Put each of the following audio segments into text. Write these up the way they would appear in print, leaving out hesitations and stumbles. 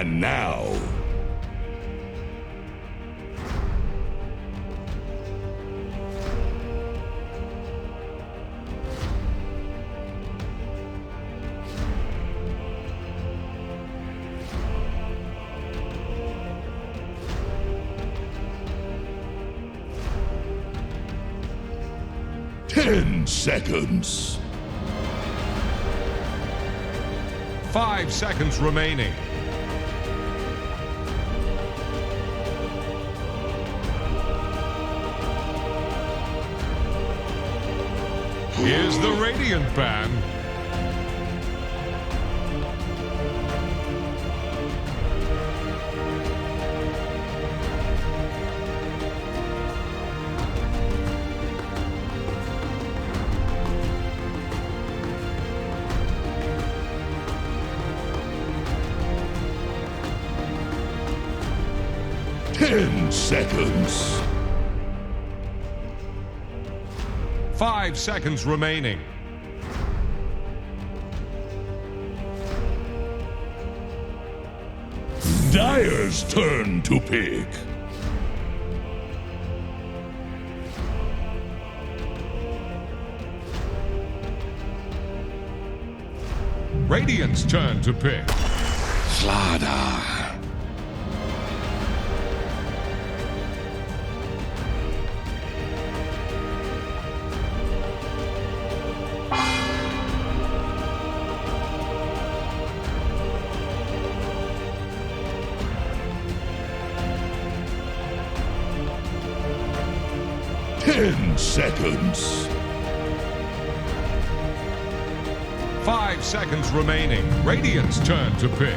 And now, ten seconds. 5 seconds remaining. Here's the Radiant ban. Ten seconds. 5 seconds remaining. Dire's turn to pick. Radiant's turn to pick. Slaughter. Ten seconds. 5 seconds remaining. Radiant's turn to pick.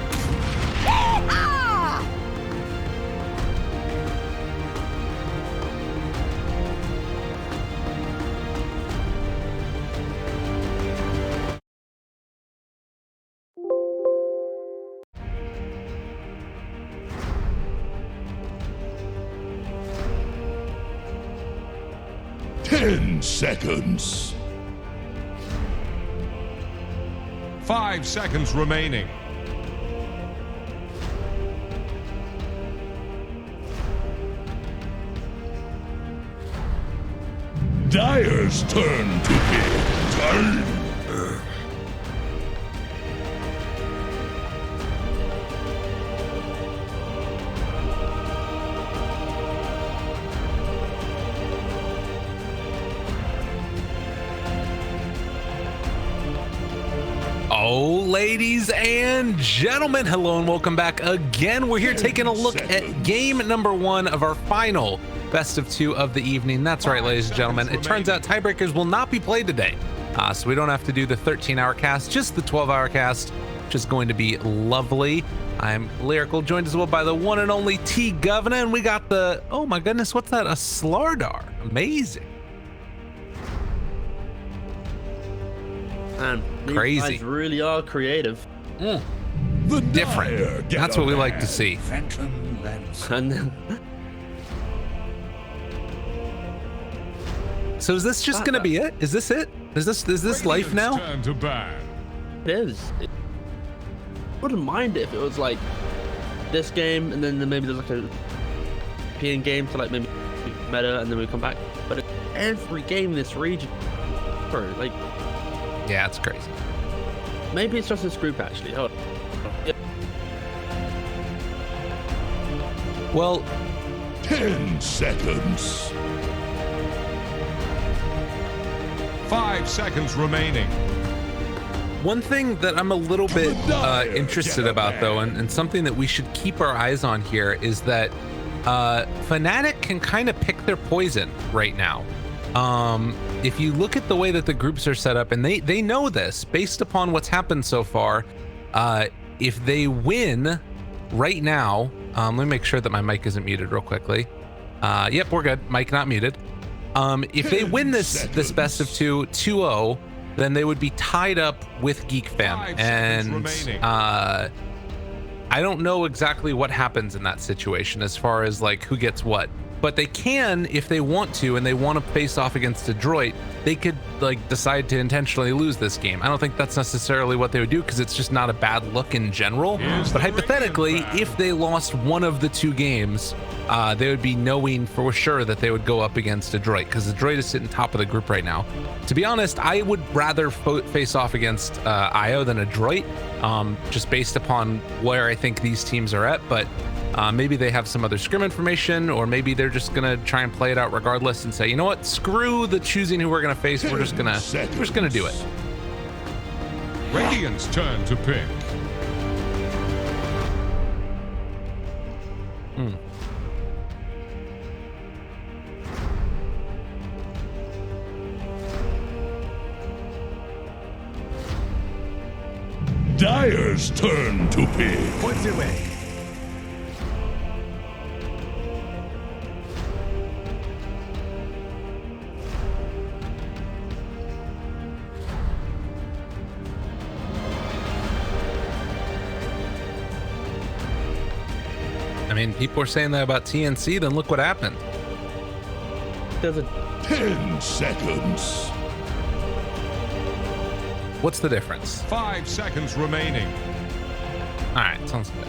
Ten seconds. 5 seconds remaining. Dire's turn to pick. Oh, ladies and gentlemen, hello and welcome back again. We're here taking a look at game number 1 of our final best of 2 of the evening. That's right, ladies and gentlemen. It turns out tiebreakers will not be played today. So we don't have to do the 13-hour cast, just the 12-hour cast, which is going to be lovely. I'm Lyrical, joined as well by the one and only T Governor, and we got the, oh my goodness, what's that? A Slardar. Amazing. Man, Crazy. these guys really are creative. The Different. Dire get That's a what we like ban. to see. Phantom Lens. And So is this just gonna be it? Is this it? Is this life now? Turn to ban. it is. Wouldn't mind it if it was like this game, and then maybe there's like a European game to like maybe meta, and then we come back. But every game in this region, bro, like Yeah, it's crazy. maybe it's just this group actually. Oh, yeah. Well, 10 seconds. 5 seconds remaining. one thing that I'm a little bit interested about, though, and something that we should keep our eyes on here, is that Fnatic can kind of pick their poison right now. If you look at the way that the groups are set up, and they know this based upon what's happened so far, if they win right now, let me make sure that my mic isn't muted real quickly. Yep, we're good. Mic not muted. If they win this best of 2 2-0, then they would be tied up with Geek Fam, 5 seconds and remaining. I don't know exactly what happens in that situation as far as like who gets what. but they can, if they want to, and they want to face off against Detroit, they could like decide to intentionally lose this game. I don't think that's necessarily what they would do because it's just not a bad look in general. But hypothetically, if they lost one of the two games, they would be knowing for sure that they would go up against Detroit because Detroit is sitting top of the group right now. To be honest, I would rather face off against IO than Detroit, just based upon where I think these teams are at. But maybe they have some other scrim information, or maybe they're just gonna try and play it out regardless and say, you know what, screw the choosing who we're gonna face. We're just gonna do it. Radiant's turn to pick. Dire's turn to pick. What's away? I mean, people are saying that about TNC, then look what happened. There's a 10 seconds. What's the difference? 5 seconds remaining. All right, sounds good.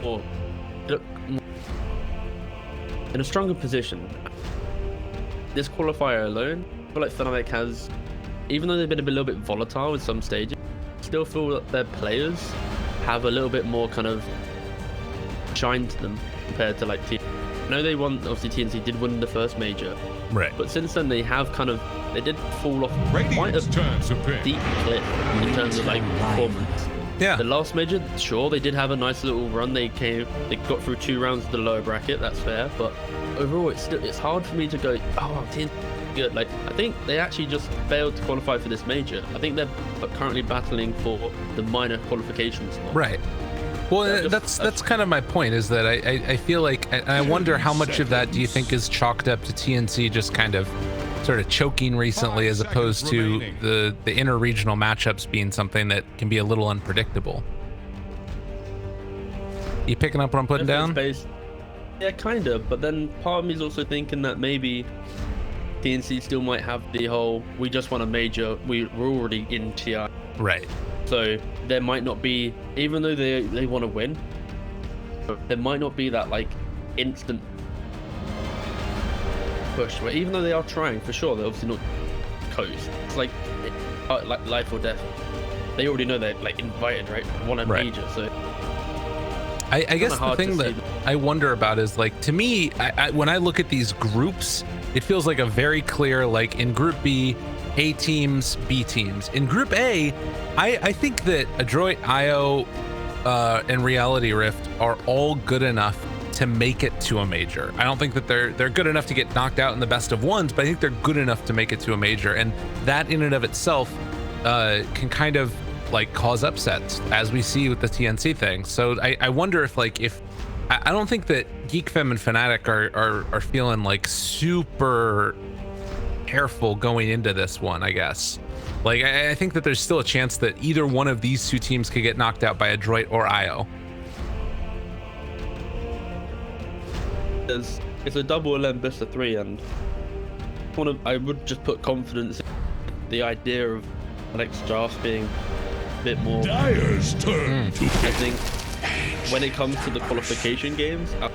or look in a stronger position. This qualifier alone, I feel like Fnatic has, even though they've been a little bit volatile in some stages, I still feel that their players have a little bit more kind of shine to them compared to like TNC. I know they won, obviously TNC did win the first major, Right. but since then they have kind of, they did fall off quite Radiant's a turn to pick. deep cliff in terms of like performance. Yeah. The last major, sure, they did have a nice little run. They got through 2 rounds of the lower bracket. That's fair, but overall, it's hard for me to go, oh, TNC good. Like, I think they actually just failed to qualify for this major. I think they're currently battling for the minor qualification spot. Right. Well, Yeah, that's kind of my point, is that I feel like, and I wonder how much of that do you think is chalked up to TNC just kind of sort of choking recently, 5 as opposed seconds to remaining. the inter-regional matchups being something that can be a little unpredictable. You picking up what I'm putting down? Space. Yeah, kind of. But then part of me is also thinking that maybe TNC still might have the whole, we just won a major, we're already in TI. Right. So there might not be, even though they want to win, there might not be that like instant push. Where even though they are trying for sure, they're obviously not coast. It's like life or death. They already know they're like invited, right? Won a Right. major, so I guess the hard to thing that see. I wonder about is, like, to me, when I look at these groups, it feels like a very clear, like, in Group B, A teams, B teams. In Group A, I think that Adroit, IO, and Reality Rift are all good enough to make it to a major. I don't think that they're good enough to get knocked out in the best of ones, but I think they're good enough to make it to a major, and that in and of itself can kind of like cause upsets, as we see with the TNC thing. So I wonder if I don't think that GeekFem and Fnatic are feeling like super careful going into this one, I guess. Like, I think that there's still a chance that either one of these two teams could get knocked out by Adroit or IO. it's a double LM best of 3, and I would just put confidence in the idea of Alex draft being a bit more. Dire's turn to I pick. think when it comes to the qualification games up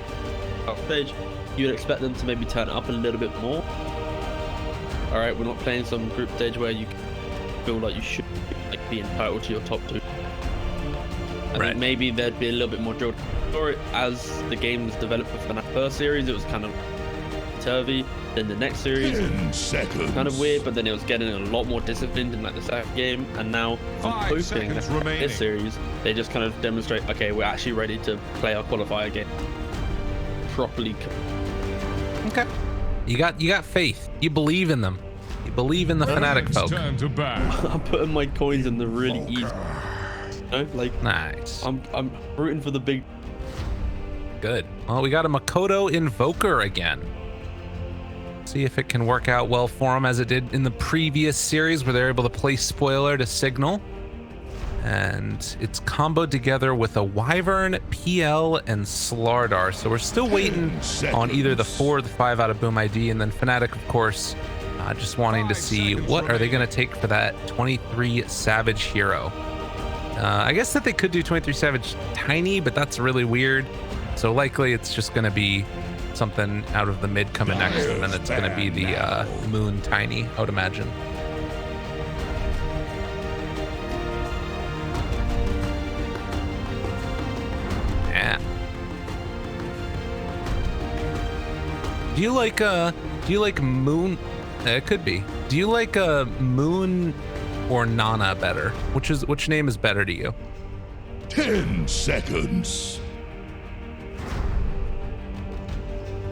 stage, you'd expect them to maybe turn up a little bit more. All right, we're not playing some group stage where you feel like you should like be entitled to your top 2. I Right. think maybe there'd be a little bit more drilled. Or as the games developed for Fnatic first series, it was kind of turvy. Then the next series, 10 seconds. kind of weird, but then it was getting a lot more disciplined in like the second game, and now I'm 5 hoping seconds that remaining. this series they just kind of demonstrate, okay, we're actually ready to play our qualifier game properly. Okay. You got faith. You believe in them. You believe in the Fnatic It's folk. turn to bat. I'm putting my coins in the really easy. You know, like Nice. I'm rooting for the big. Good. Well, we got a Makoto Invoker again. See if it can work out well for him as it did in the previous series where they're able to play spoiler to signal. And it's comboed together with a Wyvern, PL, and Slardar. So we're still waiting on either the 4 or the 5 out of Boom ID. And then Fnatic, of course, just wanting to see what are they going to take for that 23 Savage hero. I guess that they could do 23 Savage Tiny, but that's really weird. So likely it's just going to be something out of the mid coming next, and then it's going to be the Moon Tiny, I would imagine. Yeah. Do you like Moon? It could be. Do you like Moon or Nana better? Which name is better to you? 10 seconds.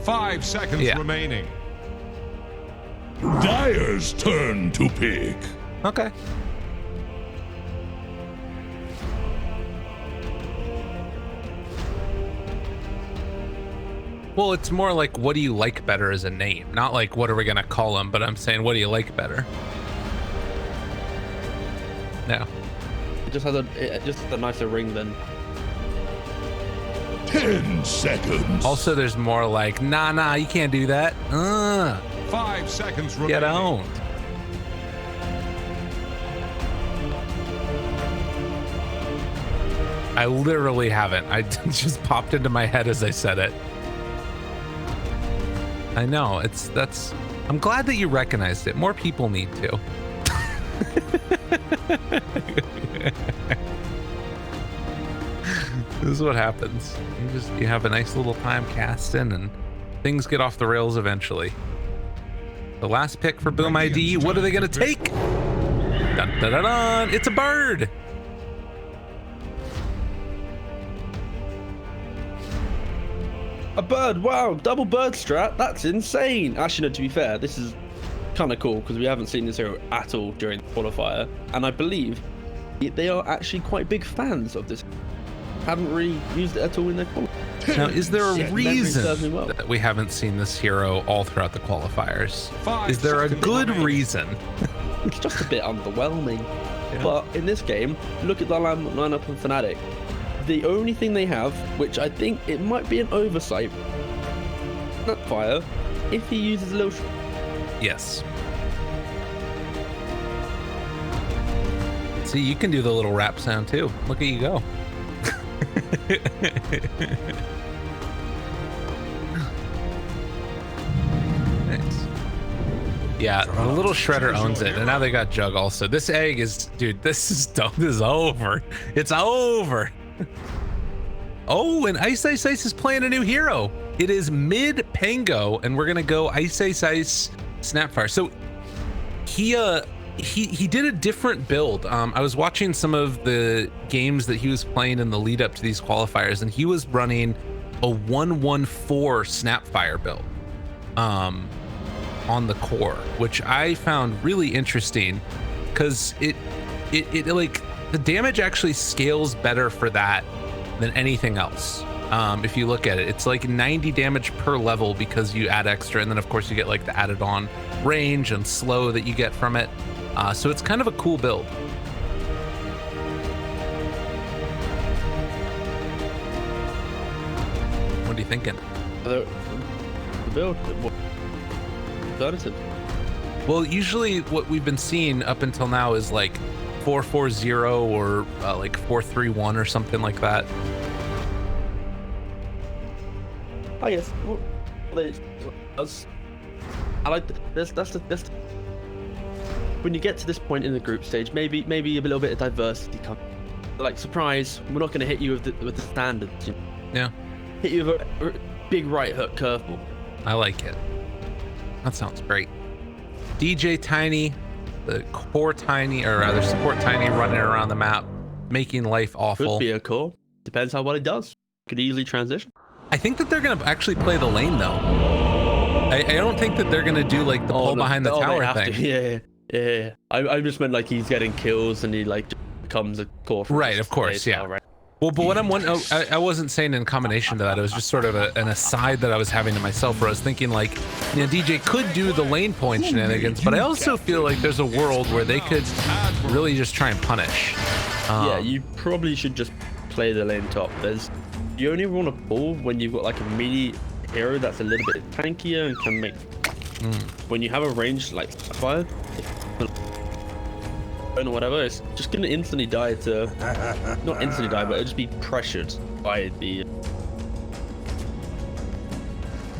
5 seconds Yeah. remaining. Dyer's turn to pick. Okay. Well, it's more like, what do you like better as a name? Not like, what are we gonna call him? But I'm saying, what do you like better? No. It just has a nicer ring than. 10 seconds. Also, there's more like, nah, you can't do that. 5 seconds remaining. Get owned. I literally haven't. I just popped into my head as I said it. I know, I'm glad that you recognized it. More people need to. This is what happens. You have a nice little time casting and things get off the rails eventually. The last pick for Boom ID, what are they gonna take? Dun, dun, dun, dun. It's a bird. A bird, wow, double bird strat, that's insane. Actually, no, to be fair, this is kind of cool because we haven't seen this hero at all during the qualifier, and I believe they are actually quite big fans of this. Haven't really used it at all in their qualifier. Now, is there a reason well. that we haven't seen this hero all throughout the qualifiers? 5 Is there a seconds good remaining. reason? It's just a bit underwhelming. Yeah. But in this game, look at the lineup of Fnatic. The only thing they have, which I think it might be an oversight, Fire, if he uses a little. Yes. See, you can do the little rap sound too. Look at you go. Nice. Yeah, the little shredder owns it, and now they got Jug also. This egg is, dude, this is over. It's over. Oh, and Ice Ice Ice is playing a new hero. It is mid Pango, and we're gonna go Ice Ice Ice Snapfire. So he did a different build. I was watching some of the games that he was playing in the lead up to these qualifiers, and he was running a 1-1-4 Snapfire build on the core, which I found really interesting because it like the damage actually scales better for that than anything else. If you look at it, it's like 90 damage per level because you add extra, and then of course you get like the added on range and slow that you get from it. So it's kind of a cool build. What are you thinking? The build. Alternative. Well, usually what we've been seeing up until now is like 4-4-0 or like 4-3-1 or something like that. I guess. I like this. That's when you get to this point in the group stage, maybe a little bit of diversity comes. Like, surprise, we're not going to hit you with the standards. You know? Yeah, Hit you with a big right hook curveball. I like it. That sounds great. DJ Tiny, the core Tiny, or rather support Tiny, running around the map, making life awful. Could be a core. Depends how well it does. Could easily transition. I think that they're going to actually play the lane, though. I don't think that they're going to do, like, the pull behind the tower thing. Yeah. I just meant, like, he's getting kills and he, like, becomes a core. Right, of course, yeah. Right. Well, but what I wasn't saying in combination to that. It was just sort of an aside that I was having to myself, where I was thinking, like, you know, DJ could do the lane point shenanigans, but I also feel like there's a world where they could really just try and punish. Yeah, you probably should just play the lane top. You only want to pull when you've got like a melee hero that's a little bit tankier and can make. When you have a range like fire, or whatever, it's just gonna instantly die to, not instantly die, but it'll just be pressured by the.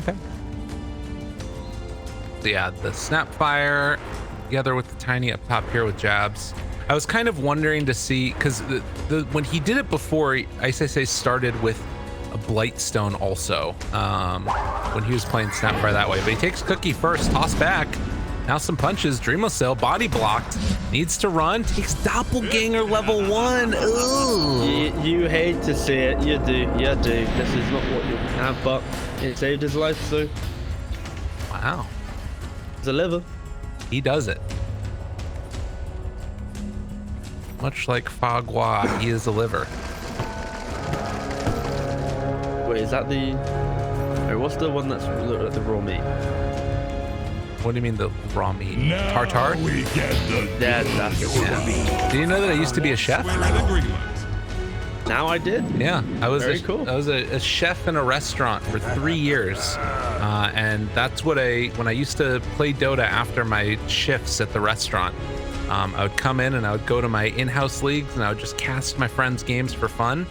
Okay. So yeah, the Snapfire together with the Tiny up top here with jabs. I was kind of wondering to see, because when he did it before, ISSA started with a Blightstone also, when he was playing Snapfire that way. But he takes Cookie first, toss back. Now some punches. Dreamosell body blocked. Needs to run. Takes Doppelganger level 1. Ooh. You hate to see it. You do. You do. This is not what you have, but it saved his life, so. Wow. He's a liver. He does it. Much like Fagua, he is a liver. Wait, is that the... Wait, what's the one that's the raw meat? What do you mean the raw meat? Now Tartar? we get the That's Yeah. Do you know that I used to be a chef? Now I did. Yeah, I was cool. I was a chef in a restaurant for 3 years, and that's what when I used to play Dota after my shifts at the restaurant. I would come in and I would go to my in-house leagues and I would just cast my friends' games for fun.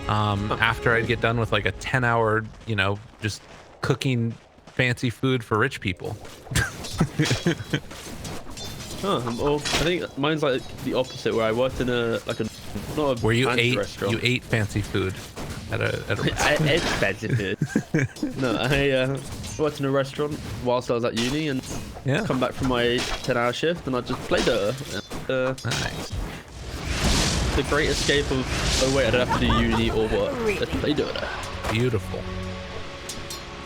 After I'd get done with like a 10-hour, you know, just cooking fancy food for rich people. Well, I think mine's like the opposite, where I worked in not a where you restaurant. ate fancy food at a restaurant. I ate fancy food. No, I worked in a restaurant whilst I was at uni, and come back from my 10-hour shift, and I just played Dota. Nice. The great escape of, oh wait, I don't have to do uni or work. Let's play Dota. Beautiful.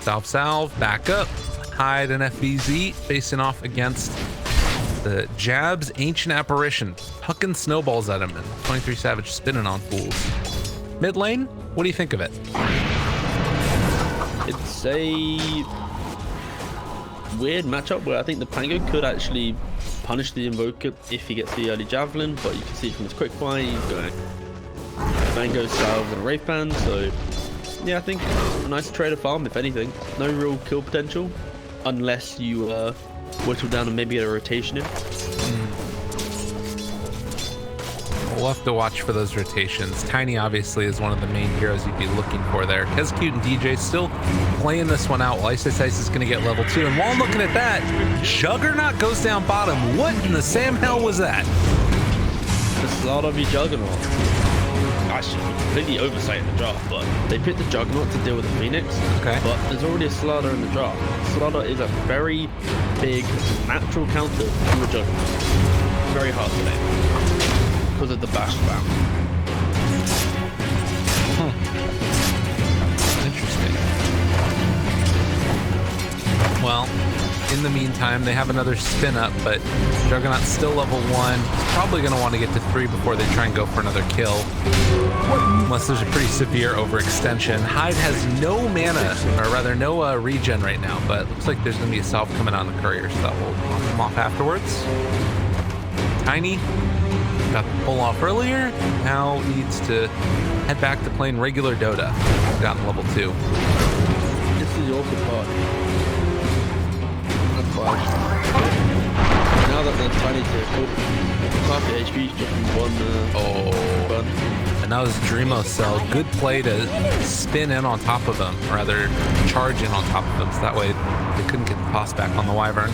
Salve, back up. Hyde and FVZ facing off against the Jabs Ancient Apparition. Hucking snowballs at him, and 23 Savage spinning on fools. Mid lane, what do you think of it? It's a weird matchup where I think the Pango could actually punish the Invoker if he gets the early Javelin, but you can see from his quick fire, he's going Mango, Salve, and a Wraith Band, so yeah, I think a nice trade of farm, if anything. No real kill potential, unless you whittle down and maybe get a rotation in. We'll have to watch for those rotations. Tiny obviously is one of the main heroes you'd be looking for there. Kezcute and DJ still playing this one out, while Ice is going to get level 2. And while I'm looking at that, Juggernaut goes down bottom. What in the Sam hell was that? The slot of your Juggernaut. Actually, completely oversight in the draft, but they picked the Juggernaut to deal with the Phoenix. Okay. But there's already a Slaughter in the draft. Slaughter is a very big natural counter to a Juggernaut. Very hard to name because of the bash spam. Interesting. Well, in the meantime, they have another spin up, but Juggernaut's still level 1. Probably going to want to get to 3 before they try and go for another kill. Unless there's a pretty severe overextension. Hyde has no mana, or rather no regen right now, but looks like there's going to be a salve coming on the courier, so that will pop him off afterwards. Tiny got the pull off earlier, now needs to head back to playing regular Dota. He's gotten level 2. This is the awkward part. That's why. Now that they're trying to half the HP just from one button. And that was Dreamosell. Good play to spin in on top of him, or rather charge in on top of him, so that way they couldn't get the toss back on the Wyvern.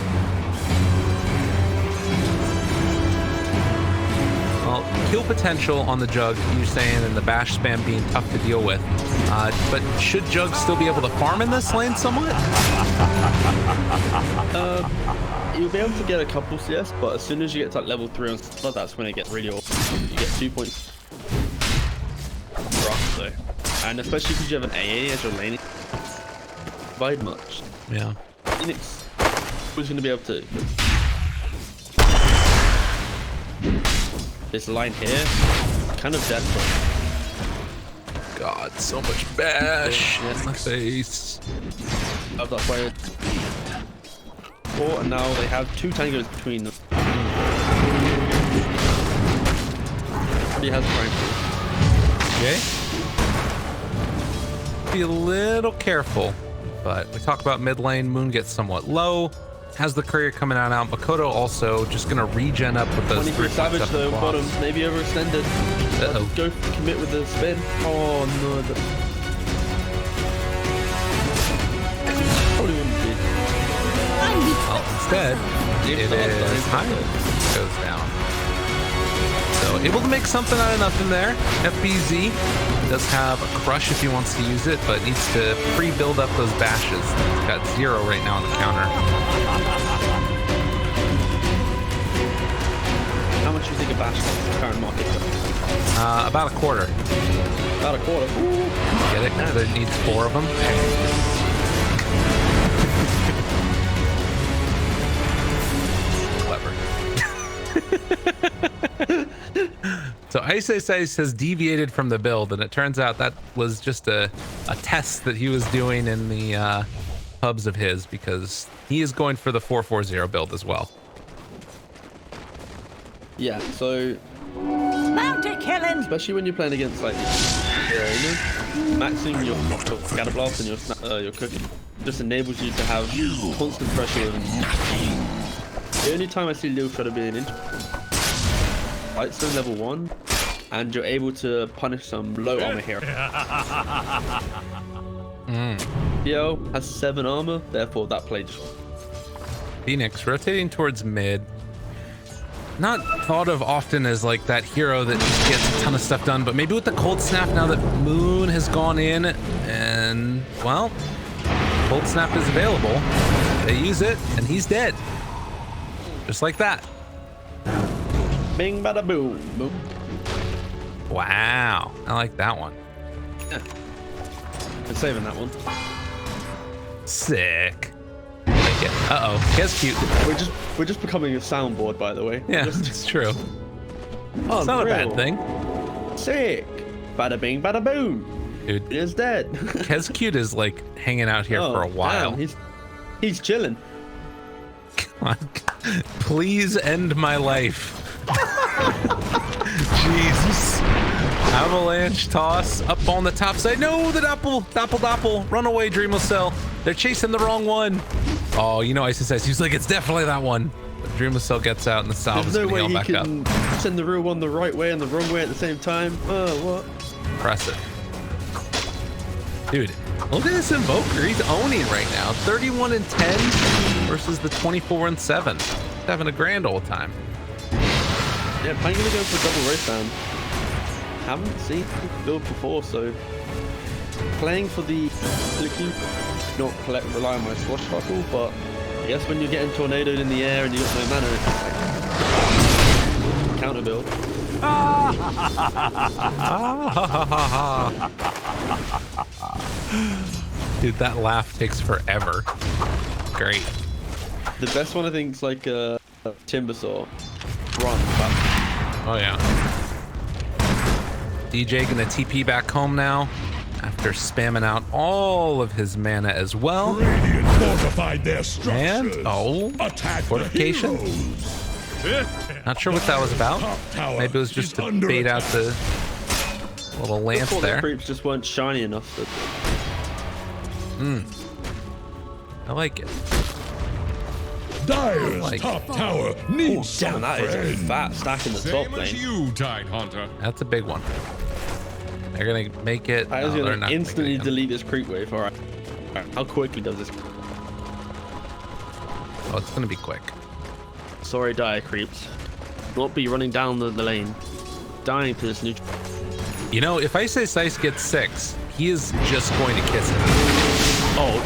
Well, kill potential on the Jug, you're saying, and the bash spam being tough to deal with. But should Jug still be able to farm in this lane somewhat? You'll be able to get a couple CS, but as soon as you get to like level 3 and stuff, that's when it gets really awesome. You get 2 points rough though. And especially because you have an AA as your lane, provide much. Yeah. Phoenix was going to be able to. This line here, kind of desperate. God, so much bash in my face. Of that player. And now they have 2 tangos between them. He has prime. Okay. Be a little careful, but we talk about mid lane. Moon gets somewhat low. Has the courier coming out now. Makoto also just gonna regen up with those 23 savage though, bottom, maybe overextended. Uh-oh. Go commit with the spin. Oh no. Probably wouldn't be. Well, instead, it is high. Goes down. So able to make something out of nothing there. FBZ does have a crush if he wants to use it, but needs to pre-build up those bashes. He's got 0 right now on the counter. How much do you think a bash costs in the current market? About a quarter. About a quarter. Ooh. Get it? Because it needs 4 of them. So Ice has deviated from the build, and it turns out that was just a test that he was doing in the hubs of his, because he is going for the 4-4-0 build as well. Yeah, so Bounty killing. especially when you're playing against like maxing your scatter blast and your cooking just enables you to have constant pressure with him. The only time I see Lil Shredder being in Lightstone level 1, and you're able to punish some low armor hero. Yo has 7 armor, therefore that play just. Phoenix rotating towards mid. Not thought of often as like that hero that just gets a ton of stuff done, but maybe with the cold snap now that Moon has gone in, and well, cold snap is available. They use it, and he's dead. Just like that. Bing bada boom. Boom. Wow, I like that one. Yeah. Been saving that one. Sick. I like it. Uh-oh, gets cute. We're just becoming a soundboard, by the way. Yeah, Just, it's true. oh, It's not a real. bad thing. Sick. Bada bing bada boom. Dude, It is dead. Kez Cute is like hanging out here for a while. Damn, he's chilling. Please end my life. Jesus. Avalanche toss up on the top side. No, the doppel. Run away, Dreamcell. They're chasing the wrong one. Oh, you know, Ice says he's like, it's definitely that one. But Dreamcell gets out and the salve is There's no going to way heal he back up. can send the real one the right way and the wrong way at the same time. Oh, what? Impressive. Dude, look at this Invoker. He's owning right now. 31 and 10 versus the 24 and 7. He's having a grand old time. Yeah, I'm gonna go for double race down. Haven't seen him build before, so playing for the clicky, not rely on my swashbuckle, but I guess when you're getting tornadoed in the air and you got no mana, it's like counter build. Dude, that laugh takes forever. Great. The best one I think is like Timbersaw. Run back. Oh yeah. DJ gonna TP back home now after spamming out all of his mana as well. Radiant fortified their structures. And Attack fortification. the heroes. Not sure what that was about. Top tower Maybe it was just is to under bait out attack. the little lance The there. creeps just weren't shiny enough. I like it. Dire's Like- top tower needs Damn, some that is a friends. fat stack in the top Same as lane. you, Tidehunter. That's a big one. They're gonna make it. I was no, they're gonna not gonna instantly make it. delete this creep wave. Alright. How quickly does this? Oh, it's gonna be quick. Sorry, dire creeps. Not be running down the lane. dying to this neutral. You know, if Ice Ice Ice gets 6, he is just going to kiss it. Oh,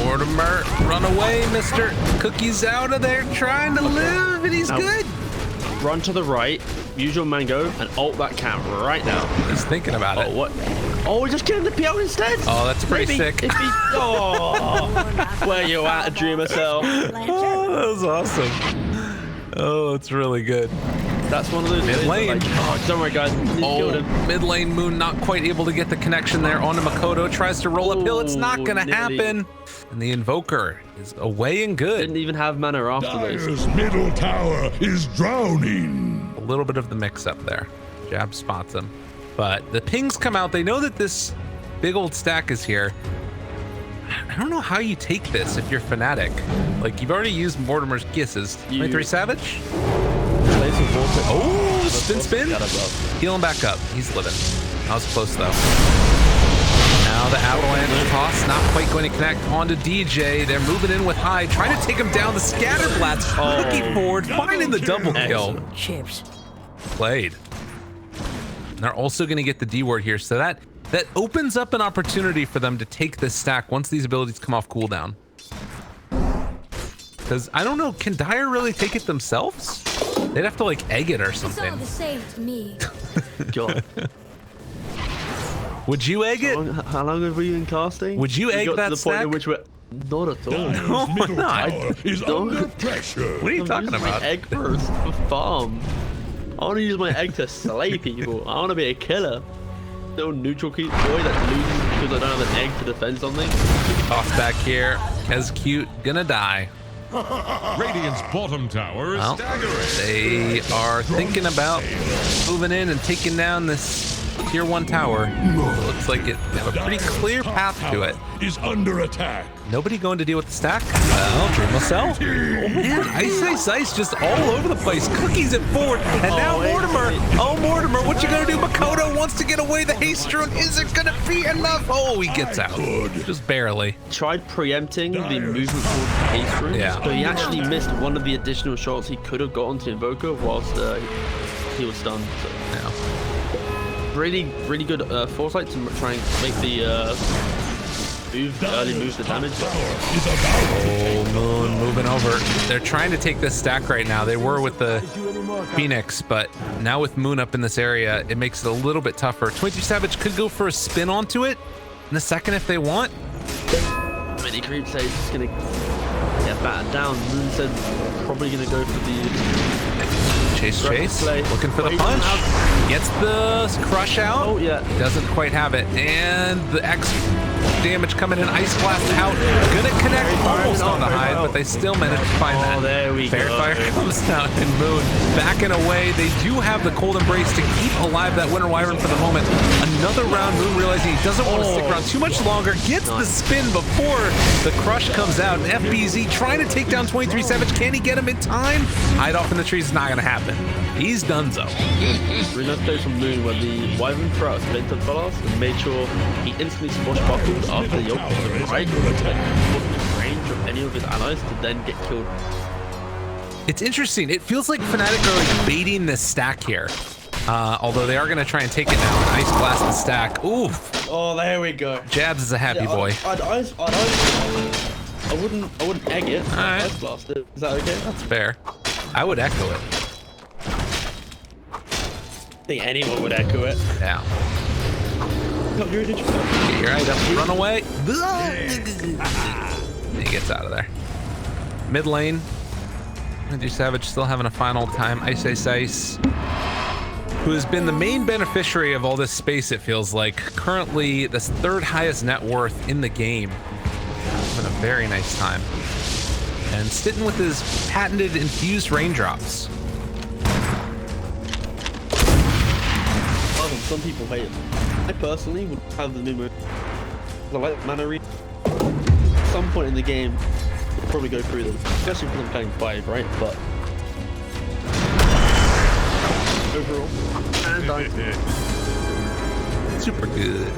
Mortimer, run away, mister. Cookie's out of there trying to live, and he's Now- good. run to the right, use your mango, and ult that cat right now. He's thinking about Oh, it. what? Oh, we're just killing the PL instead. Oh, that's pretty sick. If he, oh, where you at, Dreamer Cell? Oh, that was awesome. Oh, it's really good. That's one of those Mid things that, lane. like, oh, don't worry, guys. He's killed Oh, him. mid lane Moon not quite able to get the connection there. Onto Makoto, tries to roll uphill. It's not gonna nearly. happen. And the Invoker is away and good. Didn't even have mana after this. Dire's middle tower is drowning. A little bit of the mix up there. Jab spots him. But the pings come out. They know that this big old stack is here. I don't know how you take this if you're Fnatic. Like, you've already used Mortimer's kisses. 23 Savage? Place of water. Oh, spin. Got above. Heal him back up. He's living. That was close, though. Now the avalanche toss, not quite going to connect onto DJ. They're moving in with high, trying to take him down. The scatterblats looking forward, finding the double kill. Chips. Played. And they're also going to get the D word here, so that opens up an opportunity for them to take this stack once these abilities come off cooldown. Because I don't know, can Dire really take it themselves? They'd have to like egg it or It's all something. the same to me. God. Would you egg it? How long have we been casting? Would you We egg got that to the point stack? in which we're not at all. Dire's middle not? tower is under pressure. What are you talking I'm using about? my egg first for farm. I want to use my egg to slay people. I want to be a killer. Little neutral boy that loses because I don't have an egg to defend something. Toss back here. Kez cute, gonna die. Radiant's bottom tower is Well, staggering. they are thinking about moving in and taking down this tier 1 tower. It looks like they have a pretty clear path to it. Is under attack. Nobody going to deal with the stack? Well, Dream will sell. Oh man, Ice just all over the place. Cookies at forward, and now Mortimer. Oh, Mortimer, what you gonna do? Makoto wants to get away. The haste rune isn't gonna be enough. Oh, he gets out. Just barely. Tried preempting the movement towards the haste room. Yeah. So he actually missed one of the additional shots he could have got onto Invoker whilst he was stunned. So Yeah. really good foresight to try and make the early moves the damage. Is about Oh, Moon moving over. They're trying to take this stack right now. They were with the Phoenix, but now with Moon up in this area, it makes it a little bit tougher. 23 Savage could go for a spin onto it in a second if they want. Mini creep says he's gonna get battered down. Moon said probably gonna go for the Chase, play. looking for the Wait, punch. out. Gets the crush out. Oh yeah. Doesn't quite have it. And the X damage coming in. Ice Blast out. Gonna connect almost on the hide, but they still managed to find that. Oh, there we Fair go. Fire comes down and Moon backing away. They do have the Cold Embrace to keep alive that Winter Wyvern for the moment. Another round, Moon realizing he doesn't want to stick around too much longer. Gets the spin before the crush comes out. And FBZ trying to take down 23 Savage. Can he get him in time? Hide off in the trees is not gonna happen. He's donezo. Really nice play from Moon where the Wyvern threw out Splinter Blast and made sure he instantly swashbuckled after the yoke to the right, wasn't range of any of his allies to then get killed. It's interesting. It feels like Fnatic are like baiting this stack here. Although they are going to try and take it now. And Ice Blast the stack. Oof. Oh, there we go. Jabs is a happy boy. I wouldn't egg it. Alright. Ice blast it. Is that okay? That's fair. I would echo it. I think anyone would echo it. Yeah. Get Get your item. Run away. He gets out of there. Mid lane. Andy Savage still having a final time. Ice, who has been the main beneficiary of all this space, it feels like. Currently, the third highest net worth in the game. Having a very nice time. And sitting with his patented infused raindrops. Some people hate it. I personally would have the new move. I like mana read. At some point in the game, you'll probably go through them. Especially because I'm playing 5, right? But overall, and I Super good.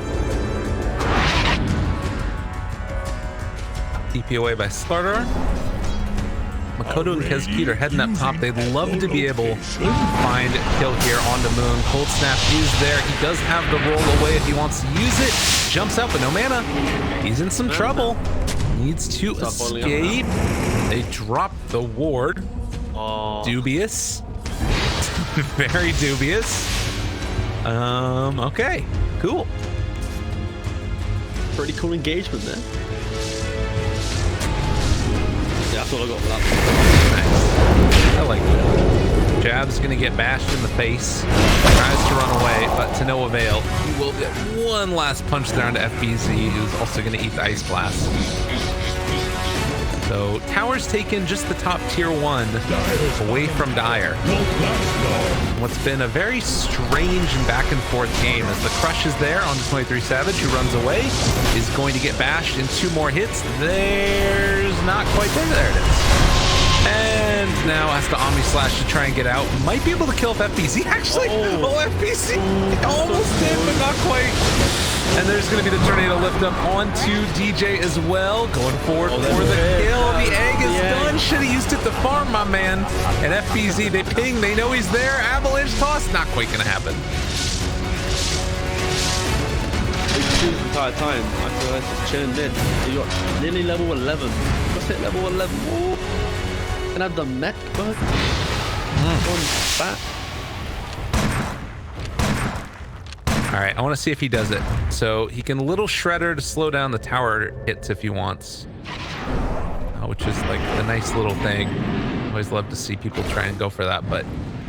TP away by Slardar. Makoto and Kezkit are heading up top. They'd love to be able to find a kill here onto Moon. Cold Snap is there. He does have the roll away if he wants to use it. Jumps out, but no mana. He's in some trouble. Needs to escape. They drop the ward. Oh. Dubious. Very dubious. Okay, cool. Pretty cool engagement there. Yeah, that's all I got for that. Nice. I like that. Jab's gonna get bashed in the face. Tries to run away, but to no avail. He will get one last punch there onto FBZ, who's also gonna eat the Ice Blast. So Tower's taken just the top tier 1 away from Dire. What's been a very strange and back and forth game as the crush is there on the 23 Savage, who runs away, is going to get bashed in 2 more hits. There's not quite there. It is. And now has to Omni Slash to try and get out. Might be able to kill FBZ actually. Oh, FBZ almost did, but not quite. And there's going to be the tornado lift up onto DJ as well. Going forward for the kill. The egg is done. Should have used it to farm, my man. And FBZ, they ping. They know he's there. Avalanche toss. Not quite going to happen. The entire time, I feel like just chilling dead. You got nearly level 11. Just hit level 11. Ooh. And I've done mech bug. One bat. All right, I want to see if he does it. So he can little shredder to slow down the tower hits if he wants, which is like a nice little thing. Always love to see people try and go for that, but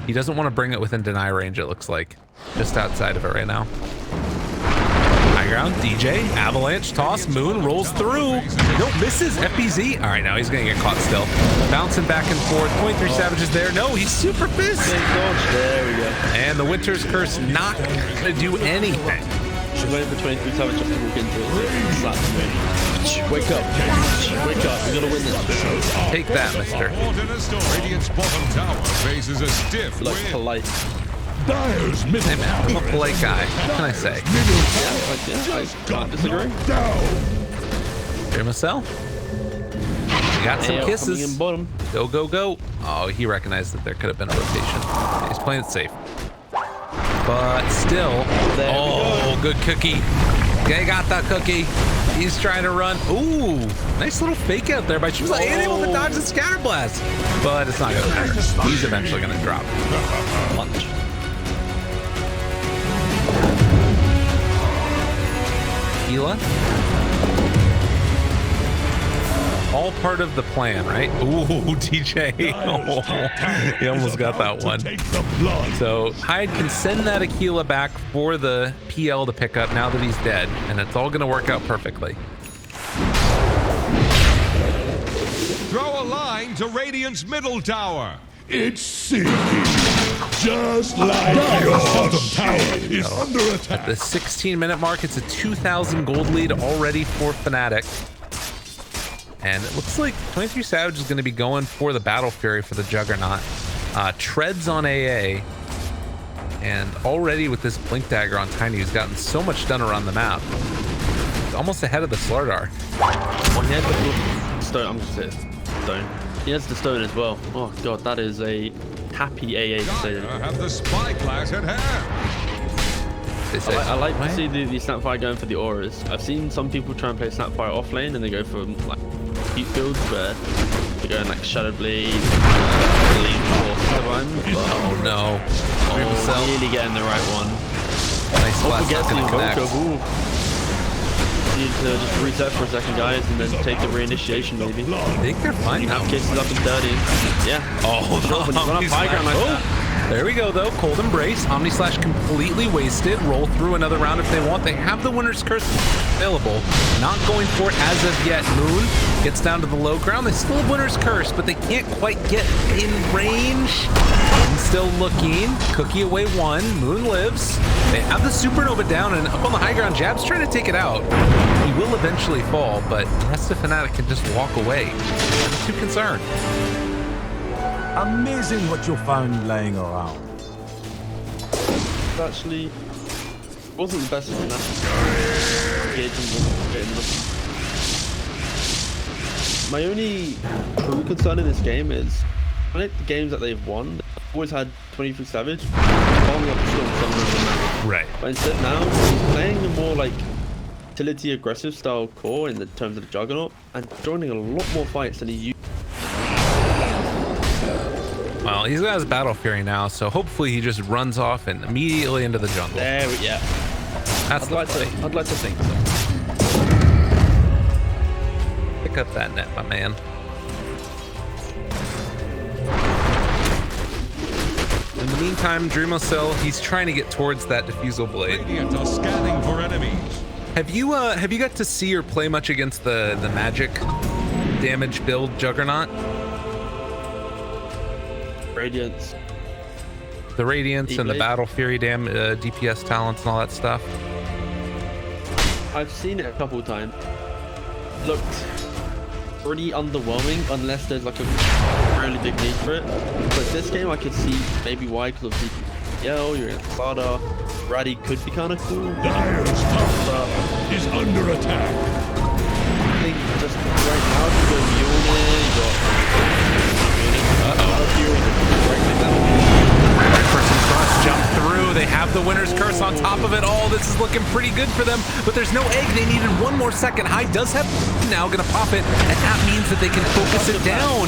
he doesn't want to bring it within deny range, it looks like. Just outside of it right now. High ground, DJ, Avalanche, toss, Moon, rolls through. Nope, misses, FBZ. All right, now he's gonna get caught still. Bouncing back and forth, 0.3 Savage is there. No, he's super pissed. There we go. And the Winter's Curse not gonna do anything. She's waiting for 23 Savage just to walk into it. Slap him. Wake up. Wake up, we gotta win this. Take that, mister. Radiant's bottom tower faces a stiff Like wind. polite. Dyer's middle Hey man, I'm a polite guy. What can I say? Yeah, I can't disagree. down. Here, Marcel. We got some Coming kisses. in bottom. Go, go, go. Oh, he recognized that there could have been a rotation. He's playing it safe. But still. Oh, good cookie. They got that cookie. He's trying to run. Ooh, nice little fake out there by Chusa. Ain't able to dodge the scatter blast. But it's not going to matter. He's eventually going to drop. Lunch. Gila. All part of the plan, right? Ooh, DJ. Oh, he almost got that one. So Hyde can send that Aquila back for the PL to pick up now that he's dead, and it's all going to work out perfectly. Throw a line to Radiant's middle tower. It's sinking. Just like your bottom tower is under attack. At the 16-minute mark, it's a 2,000 gold lead already for Fnatic. And it looks like 23 Savage is going to be going for the Battle Fury for the Juggernaut. Treads on AA. And already with this Blink Dagger on Tiny, who's gotten so much done around the map. He's almost ahead of the Slardar. Well, he had the stone. I'm just saying stone. He has the stone as well. Oh god, that is a happy AA to say that. Have the spyglass at hand. I like to see the Snapfire going for the auras. I've seen some people try and play Snapfire off lane and they go for like cute builds where they're going like Shadow Blade, Oh no. Really getting the right one. Nice blast, not gonna connect. Need to just reset for a second, guys, and then take the reinitiation maybe. I think they're fine now. Cases up in 30. Yeah. Oh, Sure, when you run up high ground like that. There we go, though. Cold Embrace. Omni Slash completely wasted. Roll through another round if they want. They have the Winner's Curse available. Not going for it as of yet. Moon gets down to the low ground. They still have Winner's Curse, but they can't quite get in range. And still looking. Cookie away one. Moon lives. They have the Supernova down, and up on the high ground, Jab's trying to take it out. He will eventually fall, but the rest of Fnatic can just walk away. I'm too concerned. Amazing what you found laying around. It actually wasn't the best of My only true concern in this game is, I think the games that they've won, they've always had 23 Savage. bombing up the storm somewhere on the map. Right. But instead now, he's playing the more like utility aggressive style core in the terms of the Juggernaut and joining a lot more fights than he used. Well, he's got his Battle Fury now, so hopefully he just runs off and immediately into the jungle. There we yeah. That's I'd like to think so. Pick up that net, my man. In the meantime, Dreamocell, he's trying to get towards that diffusal blade. Radiant are scanning for enemies. Have you got to see or play much against the magic damage build Juggernaut? Radiance. The Radiance and the Battle Fury DPS talents and all that stuff. I've seen it a couple of times. Looked pretty underwhelming unless there's like a really big need for it. But this game I could see maybe why, because of DPL, you're in Sada. Raddy could be kind of cool. Dire's top tower is under attack. I think just right now if you go Mjolnir, you got Person Trust jump through. They have the Winner's Curse on top of it all. This is looking pretty good for them, but there's no egg. They needed one more second. High does have now gonna pop it, and that means that they can focus it down.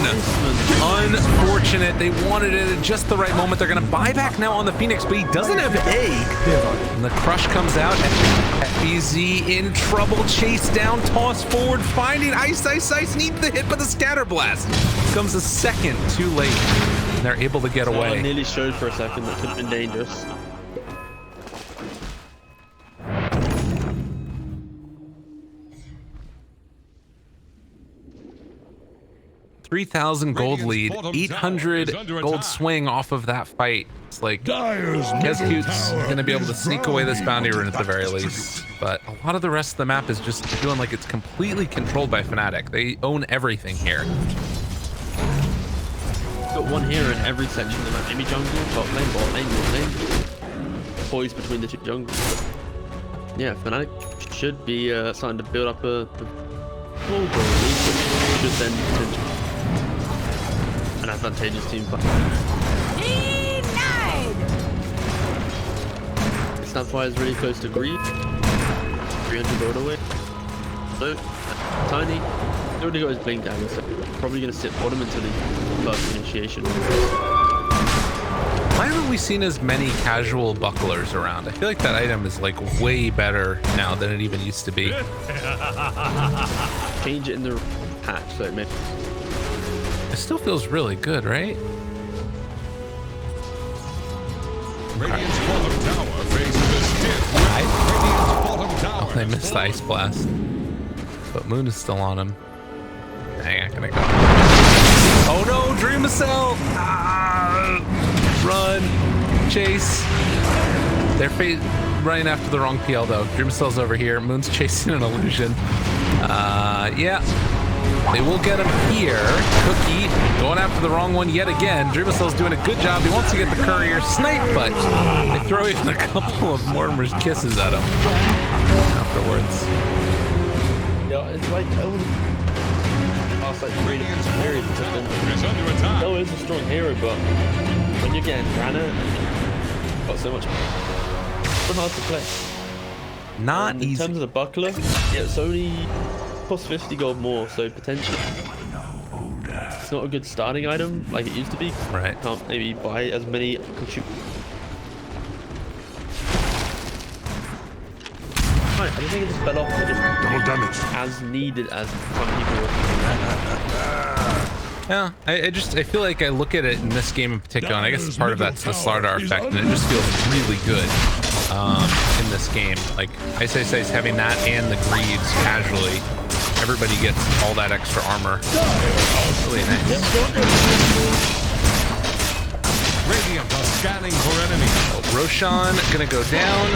Unfortunate. They wanted it at just the right moment. They're gonna buy back now on the Phoenix, but he doesn't have egg. And the crush comes out, and FBZ in trouble. Chase down, toss forward, finding Ice. Needs the hit, but the Scatter Blast comes a second too late. And they're able to get away. I nearly showed for a second. That could have been dangerous. $3,000 gold lead, Radiant's bottom 800 tower is under gold attack. swing off of that fight. It's like Dire's middle Kescute's tower gonna be able to is sneak away this bounty rune at the very growing. least. But a lot of the rest of the map is just feeling like it's completely controlled by Fnatic. They own everything here. Got one here in every section of the map. Maybe jungle, top lane, bot lane, mid lane. Poised between the two jungles. Yeah, Fnatic should be starting to build up a full goal lead, which should then potentially an advantageous team fight. Denied! Snapfire is really close to greed. 300 gold away. So, Tiny. He's already got his blink dagger, so probably going to sit bottom until the first initiation. Why haven't we seen as many casual bucklers around? I feel like that item is like way better now than it even used to be. Change it in the patch, so it makes. It still feels really good, right? Radiant's bottom tower faces a stiff wind. Radiant's bottom tower. Oh, they missed the Ice Blast. But Moon is still on him. Hang on, gonna go. Oh no, Dreamocell! Ah, run, chase. They're running after the wrong PL though. Dreamocell's over here. Moon's chasing an illusion. Yeah. They will get him here. Cookie going after the wrong one yet again. Dreamocell's doing a good job. He wants to get the courier snipe, but they throw even a couple of Mortimer's kisses at him afterwards. Yeah, it's like past like Radiant's periods bottom have been. tower is under attack. No, it's a strong hero, but when you're getting Rana, got so much. It's hard to play. Not And in easy. terms of the buckler, yeah, it's only costs 50 gold more, so potentially it's not a good starting item like it used to be. Right. Can't maybe buy as many Right, I don't think it just fell off. It just Double damage. as needed as some people were. Yeah, I feel like I look at it in this game in particular, and I guess part of that's the Slardar effect, and it just feels really good in this game. Like Ice having that and the Greaves casually, everybody gets all that extra armor. Really nice. Radiant are scanning for enemies. Roshan gonna go down.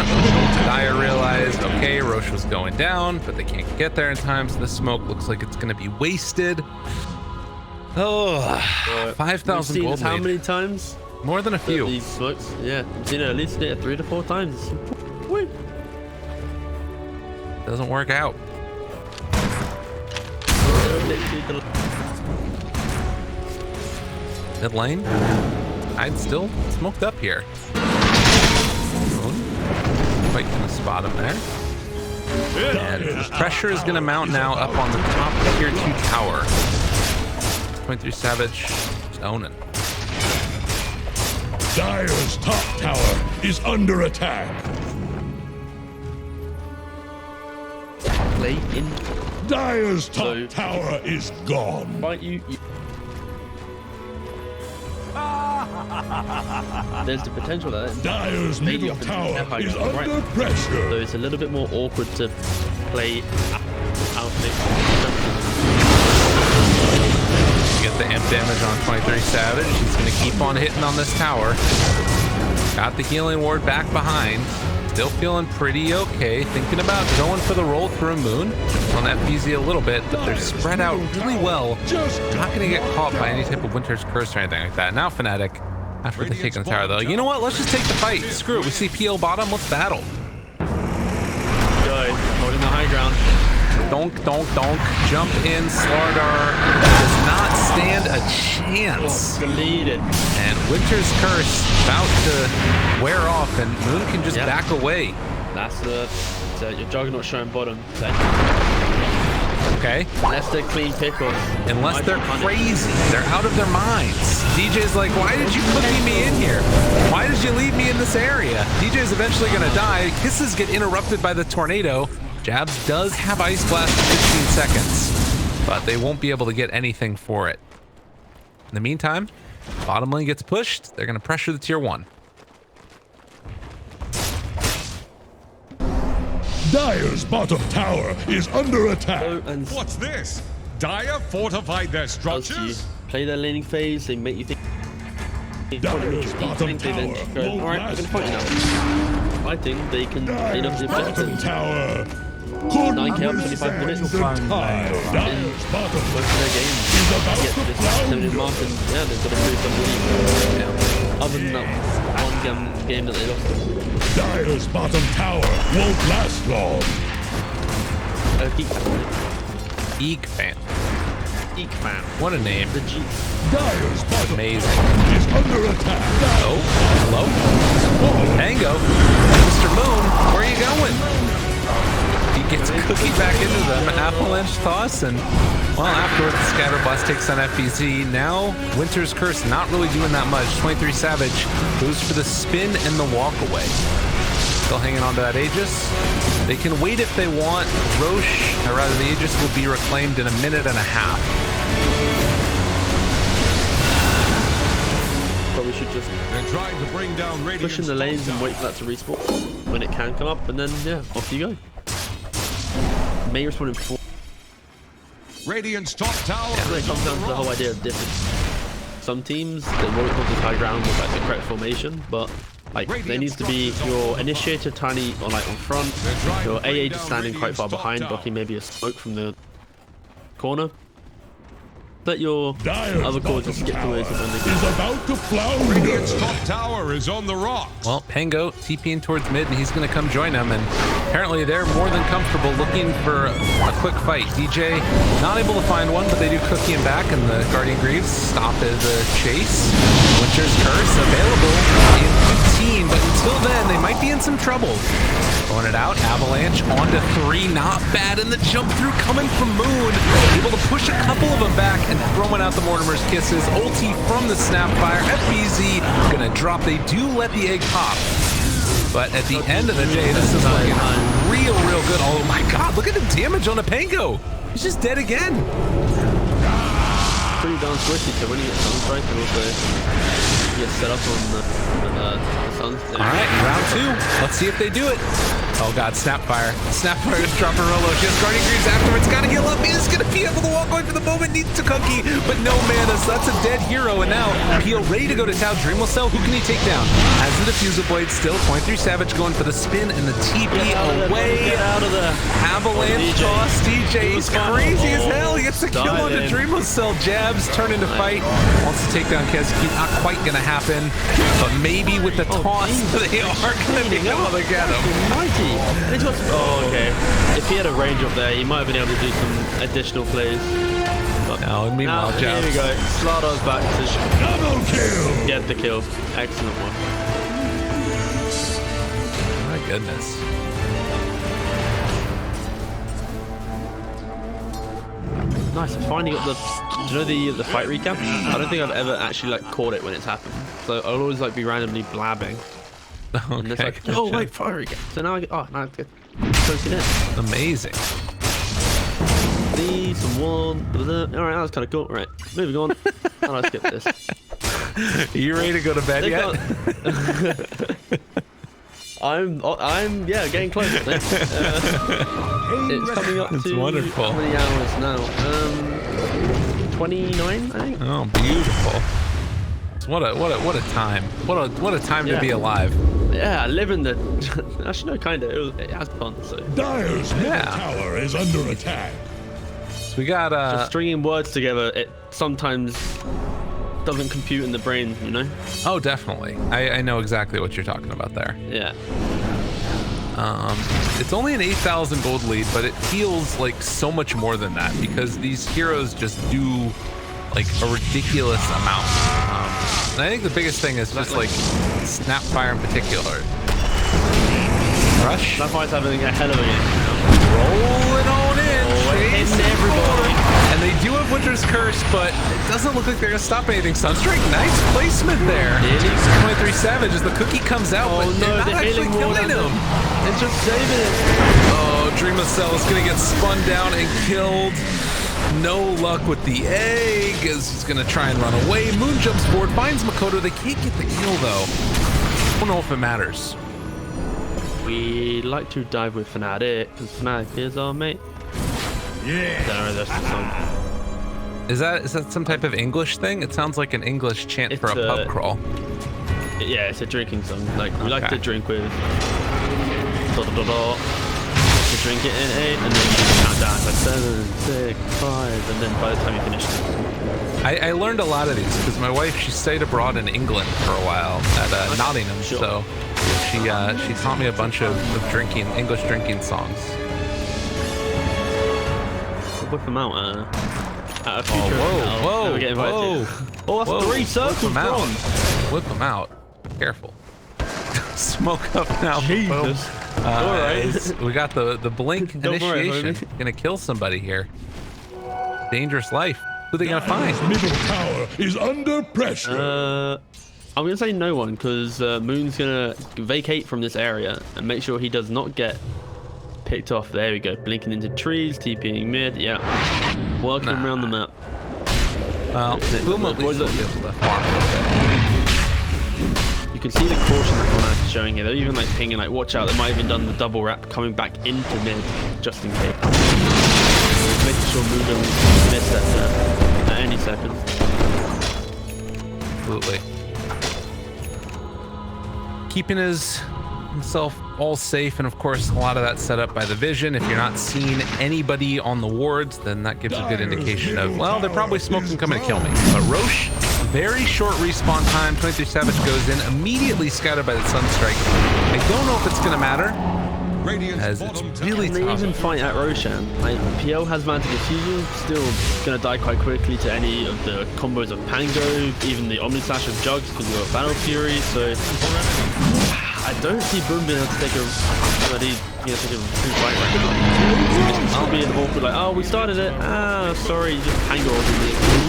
Dire realized, okay, Rosh was going down, but they can't get there in time, so the smoke looks like it's gonna be wasted. Oh, 5,000 We've seen gold this how lead. many times? More than a few. These smokes, yeah. I've seen it at least 3 to 4 times. Woo. Doesn't work out. Literally Mid lane, I'd still smoked up here. quite gonna spot him there. And pressure is gonna mount now up on the top tier 2 tower. 23 Savage is owning. Dire's top tower is under attack. Play in. Dire's top So- tower is gone. Right, you. There's the potential there. Dire's Maybe middle up into tower the high is ground, right? under So pressure. it's a little bit more awkward to play out mix. Get the amp damage on 23 Savage. He's gonna keep on hitting on this tower. Got the healing ward back behind. Still feeling pretty okay. Thinking about going for the roll through Moon on that PZ a little bit, but they're spread out really well. Not gonna get caught by any type of Winter's Curse or anything like that. Now Fnatic, after they take on the tower though, you know what? Let's just take the fight. Screw it. We see PL bottom. Let's battle. Guys, holding the high ground. Donk, donk, donk. Jump in. Slardar does not stand a chance. Deleted. And Winter's Curse about to wear off, and Moon can just Yeah. back away. That's your Juggernaut showing bottom. Okay? Unless they're clean pickles. Unless they're crazy. They're out of their minds. DJ's like, why did you cookie me in here? Why did you leave me in this area? DJ's eventually going to die. Kisses get interrupted by the tornado. Jabs does have Ice Blast for 15 seconds, but they won't be able to get anything for it. In the meantime, bottom lane gets pushed. They're going to pressure the tier 1. Dire's bottom tower is under attack. And What's this? Dire fortified their as you structures? play their laning phase, they make you think. Dire's bottom They then tower go, won't alright, we're last gonna fight you now. I think they can clean up Dire's the bottom objectives. tower could 9k up 25 minutes. withstand the tide. Dire's bottom Most of their games is about get to this 10-minute flounder. mark, and yeah, they've got a pretty fun lead. Other than that one game that they lost. Dire's bottom tower won't last long. Eek fan. Eek fan. What a name. The G. Dire's bottom Amazing. tower is under attack. Oh, hello? Tango. Mr. Moon, where are you going? He gets cookie back into them. Avalanche toss, and well, afterwards, the Scatter Blast takes on FBZ. Now, Winter's Curse not really doing that much. 23 Savage goes for the spin and the walk away. Still hanging on to that Aegis. They can wait if they want. Roche, or rather the Aegis, will be reclaimed in a minute and a half. Probably should just They're trying to bring down Radiant's push in the lanes and wait for that to respawn when it can come up, and then yeah, off you go. May respawn in 4. Radiant's top tower When it is comes down to the whole idea of difference. Some teams they won't hold this high ground with like the correct formation, but like there needs to be your initiator tiny or like on front, your AA just standing quite far behind, blocking maybe a smoke from the corner. Let your Dire's other core just bottom skip the ways tower when they is go. about to Radiant's flounder. top tower is on the rocks. Well, Pango TPing towards mid, and he's going to come join them. And apparently they're more than comfortable looking for a quick fight. DJ not able to find one, but they do cookie him back, and the Guardian Greaves stop the chase. Winter's Curse available in 15, but until then, they might be in some trouble. Throwing it out, Avalanche onto 3, not bad, and the jump through coming from Moon. Able to push a couple of them back and throwing out the Mortimer's Kisses. Ulti from the Snapfire. FBZ gonna drop. They do let the egg pop. But at the end of the day, this is looking real good. Oh my god, look at the damage on the Pango. He's just dead again. Pretty darn squishy, so when you get Sunstrike and also get set up on the Suns. All right, round 2. Let's see if they do it. Oh god, Snapfire. Snapfire is dropping Rolo. She has Guardian Greaves afterwards. Gotta heal up. He is gonna be able to walk away for the moment. Needs to cookie, but no mana. So that's a dead hero. And now Peel ready to go to Tau. Dream will sell. Who can he take down? Has the Diffuser Blade still. 23 Savage going for the spin and the TP away. Get out of there. Avalanche DJ. toss. DJ is crazy as Oh. hell. He gets the kill on the Dive in. Dream will sell. Jabs turn into fight. Wants to take down Kezuki. Not quite gonna happen, but maybe with the toss, they are gonna be able to get him. Mighty. And it was, oh, okay. If he had a range up there, he might have been able to do some additional plays. But No, and meanwhile, here we Jabs. go. Slardar's back to Double kill. get the kill. Excellent one. goodness. Nice, I finally got the. Do you know the fight recap? I don't think I've ever actually like caught it when it's happened. So I'll always like be randomly blabbing. And it's like, oh wait, fight recap. So now I get. Oh, now it's good. Close it in. Amazing. Some one. Alright, that was kind of cool. Right, moving on. Oh, let's skip this. Are you ready to go to bed yet? I'm yeah, getting close. It's coming up to wonderful. how many hours now? 29, I think. Oh, beautiful. What a time. What a time to be alive. Yeah, I live in the. Actually, no, kind of. It has fun. So. Dire's middle tower is under attack. So we got Just stringing words together. It sometimes doesn't compute in the brain, you know. Oh, definitely. I know exactly what you're talking about there. Yeah. It's only an 8,000 gold lead, but it feels like so much more than that because these heroes just do like a ridiculous amount. And I think the biggest thing is just like Snapfire in particular. Rush. Snapfire's having a hell of a game. Rolling on in. Hitting everybody. And they do have Winter's Curse, but it doesn't look like they're going to stop anything. Sunstrike, nice placement there. 23 Savage as the cookie comes out, but they're not actually killing him. It's just saving it. Oh, Dream of Cell is going to get spun down and killed. No luck with the egg as he's going to try and run away. Moon jumps forward, finds Makoto. They can't get the kill, though. I don't know if it matters. We like to dive with Fnatic, because Fnatic is our mate. Yeah. That's the song. Is that some type of English thing? It sounds like an English chant for a pub crawl. Yeah, it's a drinking song. Like we like to drink with to drink it in 8, and then you count down like 7, 6, 5, and then by the time you finish. I learned a lot of these because my wife, she stayed abroad in England for a while at Nottingham, so she taught me a bunch of English drinking songs. We'll whip them out at a future. Whoa! Oh, that's 3 circles bronze. Whip them out. Careful. Smoke up now. Jesus. Alright. We got the blink initiation. Gonna kill somebody here. Dangerous life. Who are they gonna find? Middle tower is under pressure. I'm gonna say no one because Moon's gonna vacate from this area and make sure he does not get picked off. There we go. Blinking into trees, TPing mid. Yeah. Working around the map. Well, Boom at least will be able to farm a little bit. You can see the caution that Fnatic is showing here. They're even like pinging, like, watch out. They might have even done the double wrap coming back into mid just in case. Making sure Moon doesn't miss that at any second. Absolutely. Keeping himself all safe, and of course a lot of that set up by the vision. If you're not seeing anybody on the wards, then that gives a good indication of, well, they're probably smoking coming to kill me. But Roche, very short respawn time. 23 Savage goes in, immediately scouted by the Sunstrike. I don't know if it's going to matter, as it's really tough. They even fight at Roshan. Like, PL has Mantic Fusion, still going to die quite quickly to any of the combos of Pango, even the Omni Slash of Jugs because we've got Battle Fury, so I don't see Boom being able to take a true fight right now. I'll be an awkward like, oh, we started it. Ah, sorry, just Pango.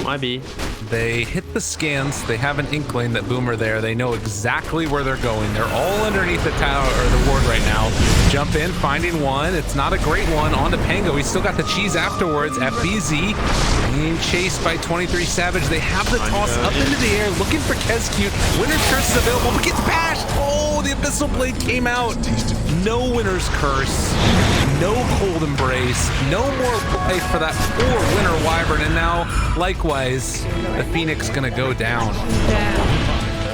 Might be. They hit the scans. They have an inkling that Boom are there. They know exactly where they're going. They're all underneath the tower or the ward right now. Jump in, finding one. It's not a great one. On to Pango. He's still got the cheese afterwards. FBZ being chased by 23 Savage. They have the toss up into the air, looking for Kescute. Winner's Curse is available, but gets bashed. Oh, the Abyssal Blade came out. No Winner's Curse. No Cold Embrace. No more life for that poor Winter Wyvern. And now, likewise, the Phoenix gonna go down.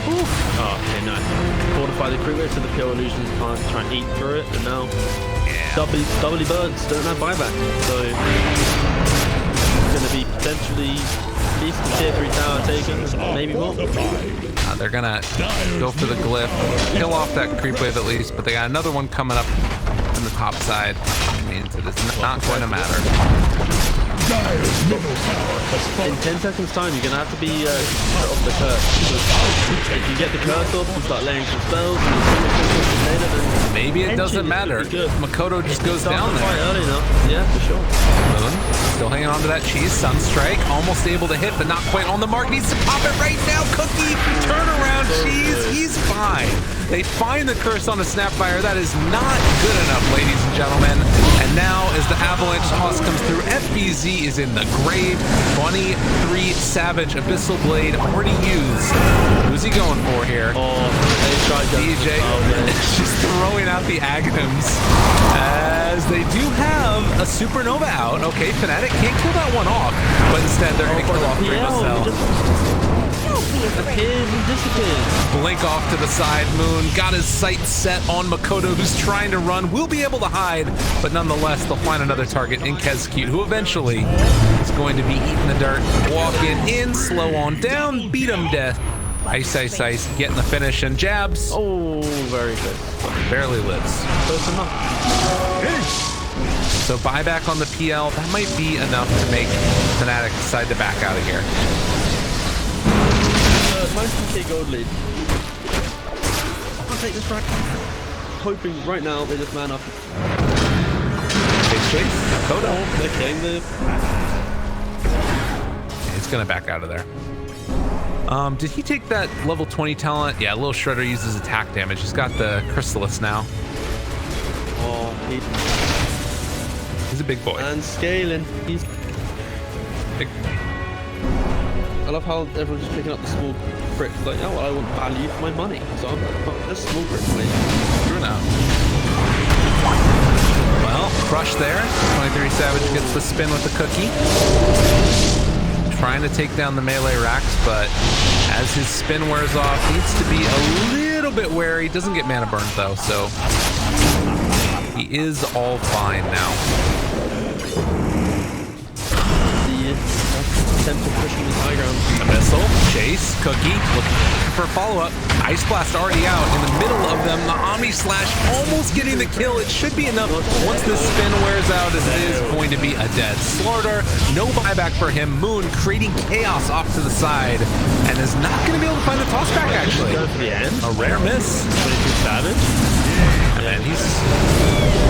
Oh, okay, no. Fortify the crew so the pure illusions can't try and eat through it, and now doubly birds don't have buyback, so it's gonna be potentially at least the tier 3 tower taken, maybe more. They're gonna go for the glyph, kill off that creep wave at least, but they got another one coming up on the top side. Which means it is not going to matter. In 10 seconds time, you're gonna have to be off the curse. If you get the curse off and start laying some spells, and then maybe maybe it doesn't matter. Makoto just goes down there. Quite early enough. Yeah, for sure. Moon still hanging on to that cheese. Sunstrike almost able to hit, but not quite on the mark. Needs to pop it right now. Cookie, turn around cheese. He's fine. They find the curse on the Snapfire. That is not good enough, ladies and gentlemen. And now, as the Avalanche toss comes through, FBZ is in the grave. 23 Savage Abyssal Blade already used. Who's he going for here? DJ is just throwing out the Aghanims as they do have a Supernova out. Okay, Fnatic can't kill that one off, but instead they're going to kill off Primo Appears and disappears. Blink off to the side. Moon got his sights set on Makoto, who's trying to run. Will be able to hide, but nonetheless, they'll find another target in Kezcute, who eventually is going to be eating the dirt. Walking in, slow on down, beat him death. Ice, ice, ice, getting the finish, and jabs. Oh, very good. Barely lives. Close enough. So buyback on the PL, that might be enough to make Fnatic decide to back out of here. 19k gold lead. I'll take this rack. Hoping right now they just man up. Chase, Makoto. They're killing the... He's gonna back out of there. Did he take that level 20 talent? Yeah, Lil Shredder uses attack damage. He's got the Chrysalis now. Oh, he's a big boy. And scaling. He's Big. I love how everyone's just picking up the small bricks. Like, oh, well, I want value for my money. So I'm like, this small brick, please. True now. Well, crush there. 23 Savage gets the spin with the cookie. Trying to take down the melee racks, but as his spin wears off, needs to be a little bit wary. Doesn't get mana burn though, so he is all fine now. Attempt to push him in high ground. Abyssal, Chase, Cookie, looking for a follow-up. Ice Blast already out in the middle of them. The Omni Slash almost getting the kill. It should be enough. Once this spin wears out, it is going to be a dead slaughter. No buyback for him. Moon creating chaos off to the side and is not going to be able to find the toss back, actually. Going for the end. A rare miss. 22 Savage. And he's...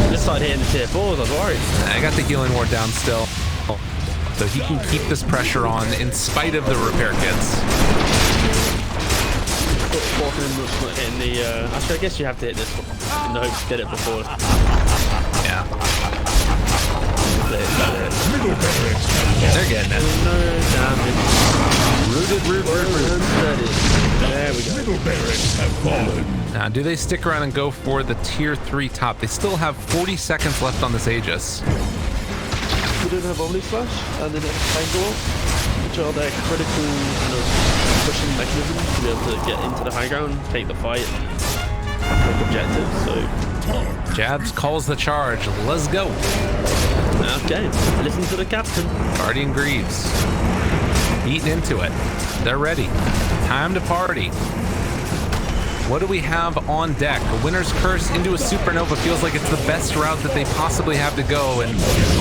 Just started hitting the tier 4s, I was worried. I got the healing ward down still. So he can keep this pressure on in spite of the repair kits. In the, actually, I guess you have to hit this in the hopes to get it before. Yeah. Middle barracks have They're getting it. No damage. Rooted. There we go. Middle barracks have fallen. Now, do they stick around and go for the tier 3 top? They still have 40 seconds left on this Aegis. We don't have Omni Slash and then Tangle, which are their critical kind of pushing mechanisms to be able to get into the high ground, take the fight, take objectives. So Jabs calls the charge. Let's go. okay, listen to the captain. Guardian Greaves eating into it. They're ready. Time to party. What do we have on deck? A Winner's Curse into a Supernova feels like it's the best route that they possibly have to go, and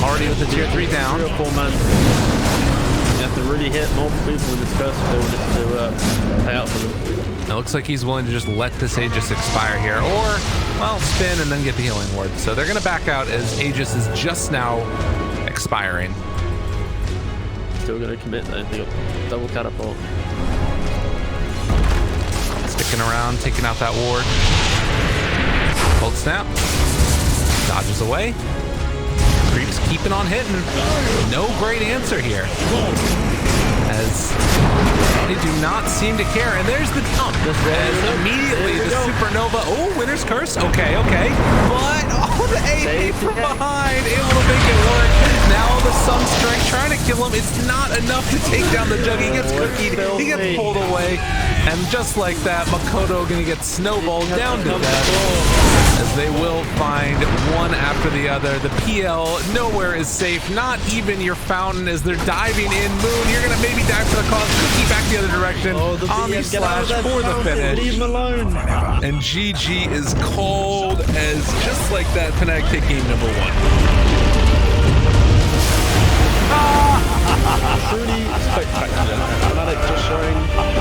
already with the tier 3 down. 3 or 4 man. You have to really hit multiple people in this curse if they want to pay out for them. It looks like he's willing to just let this Aegis expire here, or, well, spin and then get the healing ward. So they're going to back out as Aegis is just now expiring. Still going to commit though. They got double catapult. Sticking around, taking out that ward. Cold snap. Dodges away. Creeps keeping on hitting. No great answer here. As they do not seem to care. And there's the dump. As immediately the Supernova. Oh, Winner's Curse. Okay. But the AP from behind, able to make it work. Now the Sunstrike trying to kill him. It's not enough to take down the Jug. He gets cookied. He gets pulled away. And just like that, Makoto gonna get snowballed down to death. As they will find one after the other. The PL nowhere is safe. Not even your fountain as they're diving in. Moon, you're gonna maybe dive for the cause. Cookie back the other direction. Omni Slash for the finish. Leave him alone. And GG is cold as just like that, Fnatic take game number 1.